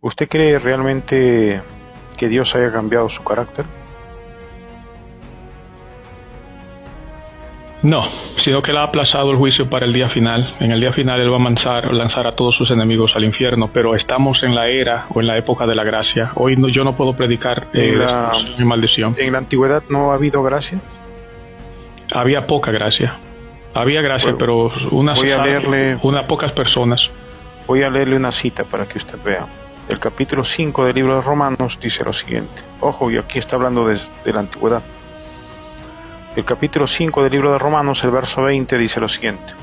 ¿Usted cree realmente que Dios haya cambiado su carácter? No, sino que Él ha aplazado el juicio para el día final. En el día final Él va a lanzar a todos sus enemigos al infierno, pero estamos en la era o en la época de la gracia. Hoy yo no puedo predicar mi maldición. ¿En la antigüedad no ha habido gracia? Había poca gracia. Había gracia, pero pocas personas. Voy a leerle una cita para que usted vea. El capítulo 5 del libro de Romanos dice lo siguiente. Ojo, y aquí está hablando de la antigüedad. El capítulo 5 del libro de Romanos, el verso 20, dice lo siguiente: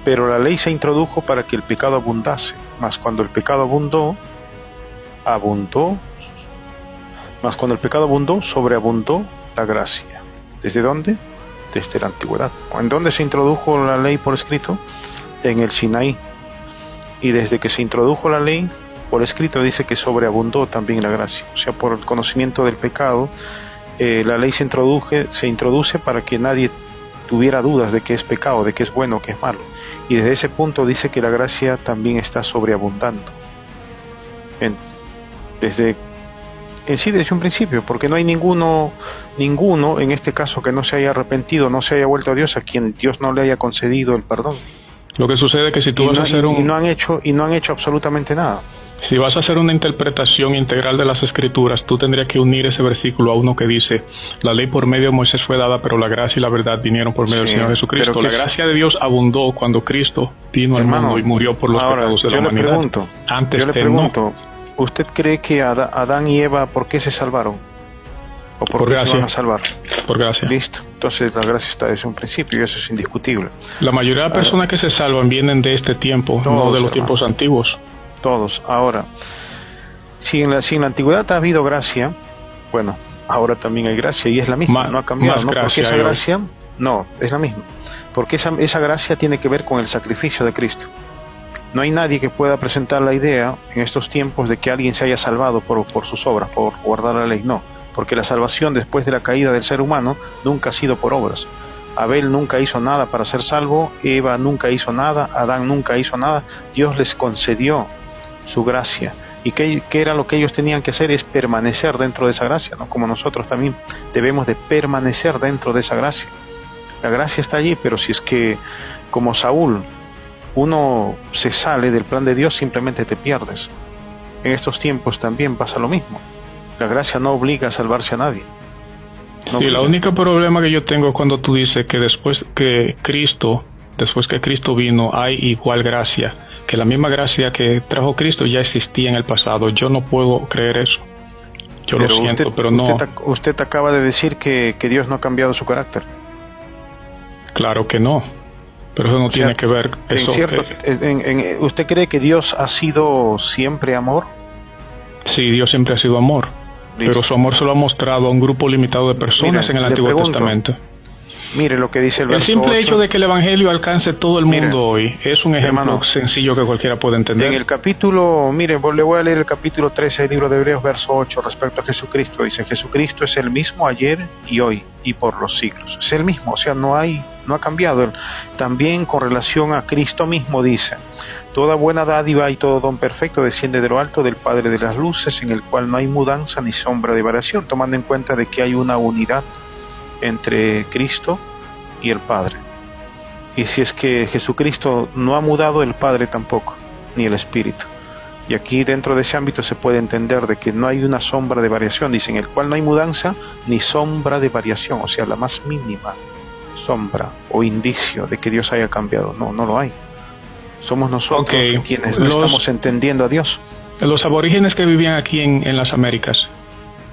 pero la ley se introdujo para que el pecado abundase, mas cuando el pecado abundó, sobreabundó la gracia. ¿Desde dónde? Desde la antigüedad. ¿En dónde se introdujo la ley por escrito? En el Sinaí. Y desde que se introdujo la ley por escrito, dice que sobreabundó también la gracia. O sea, por el conocimiento del pecado, la ley se introduce para que nadie tuviera dudas de qué es pecado, de qué es bueno, qué es malo. Y desde ese punto dice que la gracia también está sobreabundando. Desde un principio, porque no hay ninguno en este caso que no se haya arrepentido, no se haya vuelto a Dios, a quien Dios no le haya concedido el perdón. Lo que sucede es que si tú vas a hacer no han hecho absolutamente nada. Si vas a hacer una interpretación integral de las Escrituras, tú tendrías que unir ese versículo a uno que dice: la ley por medio de Moisés fue dada, pero la gracia y la verdad vinieron por medio del Señor Jesucristo. La gracia de Dios abundó cuando Cristo vino al mundo y murió por los pecados de la humanidad. Yo le pregunto, ¿usted cree que Adán y Eva por qué se salvaron? ¿O por qué se van a salvar? Por gracia. Listo. Entonces la gracia está desde un principio y eso es indiscutible. La mayoría de las personas que se salvan vienen de este tiempo, no de los tiempos antiguos. Todos. Ahora, si en la antigüedad ha habido gracia, bueno, ahora también hay gracia y es la misma, no ha cambiado, ¿no? Porque esa gracia, no, es la misma. Porque esa gracia tiene que ver con el sacrificio de Cristo. No hay nadie que pueda presentar la idea en estos tiempos de que alguien se haya salvado por sus obras, por guardar la ley. No, porque la salvación después de la caída del ser humano nunca ha sido por obras. Abel nunca hizo nada para ser salvo, Eva nunca hizo nada, Adán nunca hizo nada. Dios les concedió su gracia. ¿Y qué era lo que ellos tenían que hacer? Es permanecer dentro de esa gracia, ¿no? Como nosotros también debemos de permanecer dentro de esa gracia. La gracia está allí, pero si es que, como Saúl, uno se sale del plan de Dios, simplemente te pierdes. En estos tiempos también pasa lo mismo. La gracia no obliga a salvarse a nadie. Sí, el único problema que yo tengo es cuando tú dices que después que Cristo vino, hay igual gracia, que la misma gracia que trajo Cristo ya existía en el pasado. Yo no puedo creer eso. Yo lo siento, pero no. Usted acaba de decir que Dios no ha cambiado su carácter. Claro que no, pero eso no tiene que ver. ¿Usted cree que Dios ha sido siempre amor? Sí, Dios siempre ha sido amor. Listo. Pero su amor se lo ha mostrado a un grupo limitado de personas en el Antiguo Testamento. Mire lo que dice el verso 8. El simple hecho de que el Evangelio alcance todo el mundo hoy es un ejemplo sencillo que cualquiera puede entender. En el capítulo, le voy a leer el capítulo 13 del libro de Hebreos, verso 8, respecto a Jesucristo. Dice: Jesucristo es el mismo ayer y hoy y por los siglos. Es el mismo, o sea, no ha cambiado. También con relación a Cristo mismo dice: toda buena dádiva y todo don perfecto desciende de lo alto del Padre de las luces, en el cual no hay mudanza ni sombra de variación, tomando en cuenta de que hay una unidad entre Cristo y el Padre. Y si es que Jesucristo no ha mudado, el Padre tampoco, ni el Espíritu. Y aquí dentro de ese ámbito se puede entender de que no hay una sombra de variación, dice, en el cual no hay mudanza ni sombra de variación, o sea, la más mínima sombra o indicio de que Dios haya cambiado. No lo hay. Somos nosotros quienes no estamos entendiendo a Dios. Los aborígenes que vivían aquí en las Américas,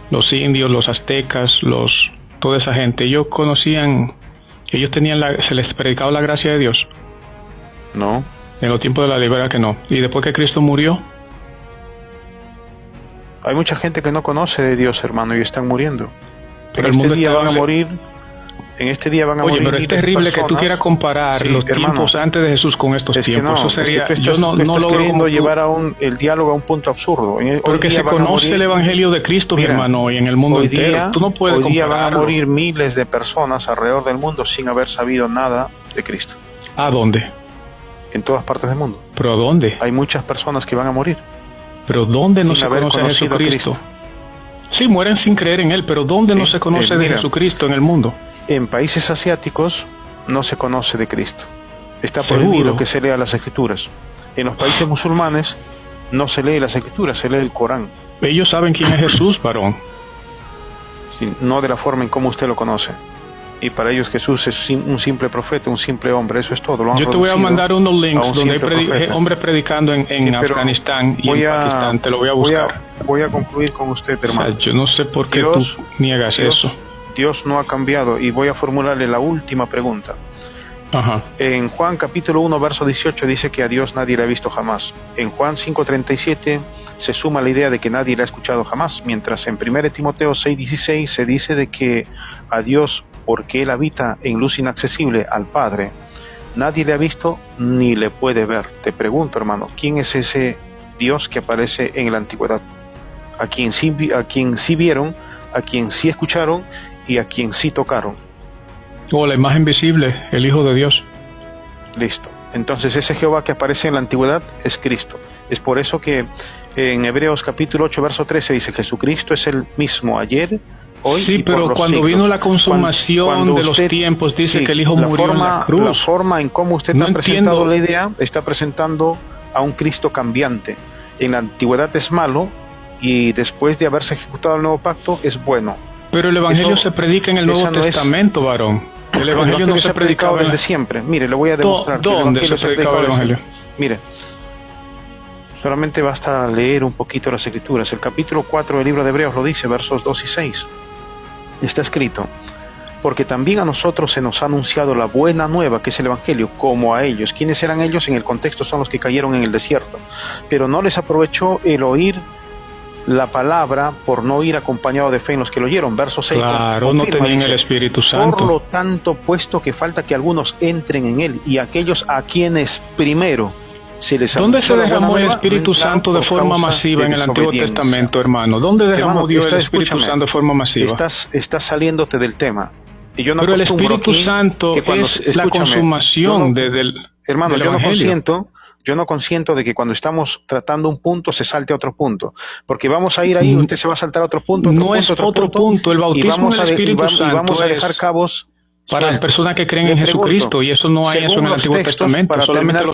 los indios, los aztecas, toda esa gente, ellos se les predicaba la gracia de Dios. No. En los tiempos de la ley, ¿verdad que no? Y después que Cristo murió, hay mucha gente que no conoce de Dios, hermano, y están muriendo. Pero en este día van a morir. En este día van a morir. Oye, pero es terrible que tú quieras comparar los tiempos antes de Jesús con estos tiempos. Eso sería, yo no logro queriendo llevar el diálogo a un punto absurdo. Porque se conoce el Evangelio de Cristo, mi hermano, y en el mundo entero. Tú no puedes compararlo. Hoy día van a morir miles de personas alrededor del mundo sin haber sabido nada de Cristo. ¿A dónde? En todas partes del mundo. ¿Pero a dónde? Hay muchas personas que van a morir. Pero ¿dónde no se conoce a Jesucristo? Sí, mueren sin creer en Él, pero ¿dónde no se conoce de Jesucristo en el mundo? En países asiáticos no se conoce de Cristo. Está prohibido que se lea las Escrituras. En los países musulmanes no se lee las Escrituras, se lee el Corán. Ellos saben quién es Jesús, varón. Sí, no de la forma en cómo usted lo conoce. Y para ellos Jesús es un simple profeta, un simple hombre, eso es todo. Yo te voy a mandar unos links donde hay hombres predicando en Afganistán y en Pakistán, te lo voy a buscar. Voy a concluir con usted, hermano. O sea, yo no sé por qué tú niegas eso. Dios no ha cambiado, y voy a formularle la última pregunta. Ajá. En Juan capítulo 1 verso 18 dice que a Dios nadie le ha visto jamás. En Juan 5:37 se suma la idea de que nadie le ha escuchado jamás, mientras en 1 Timoteo 6:16 se dice de que a Dios, porque Él habita en luz inaccesible al Padre, nadie le ha visto ni le puede ver. Te pregunto, hermano, ¿quién es ese Dios que aparece en la antigüedad? A quien sí vieron, a quien sí escucharon y a quien sí tocaron. O la imagen visible, el Hijo de Dios. Listo. Entonces ese Jehová que aparece en la antigüedad es Cristo. Es por eso que en Hebreos capítulo 8 verso 13 dice: Jesucristo es el mismo ayer, hoy sí, y por pero los cuando siglos. vino la consumación de los tiempos, dice que el Hijo murió en la cruz. La forma en cómo usted ha presentado la idea, está presentando a un Cristo cambiante. En la antigüedad es malo, y después de haberse ejecutado el nuevo pacto es bueno. Pero el Evangelio se predica en el Nuevo Testamento, varón. El Evangelio no se ha predicado desde siempre. Mire, le voy a demostrar. ¿Dónde se ha predicado el Evangelio? Mire, solamente basta leer un poquito las Escrituras. El capítulo 4 del libro de Hebreos lo dice, versos 2 y 6. Está escrito: porque también a nosotros se nos ha anunciado la buena nueva, que es el Evangelio, como a ellos. ¿Quiénes eran ellos? En el contexto son los que cayeron en el desierto. Pero no les aprovechó el oír la palabra por no ir acompañado de fe en los que lo oyeron. Verso 6. Claro, no tenían el Espíritu Santo. Por lo tanto, puesto que falta que algunos entren en él, y aquellos a quienes primero se les ¿Dónde se derramó el Espíritu Santo de forma masiva en el Antiguo Testamento, hermano? ¿Dónde derramó Dios el Espíritu Santo de forma masiva? Estás saliéndote del tema. Y yo no Pero el Espíritu Santo es la consumación del hermano, yo no consiento de que cuando estamos tratando un punto se salte a otro punto, porque vamos a ir ahí, usted se va a saltar a otro punto, otro punto. El bautismo del Espíritu Santo y vamos a dejar cabos para las personas que creen en Jesucristo, y eso no hay eso en el Antiguo Testamento, solamente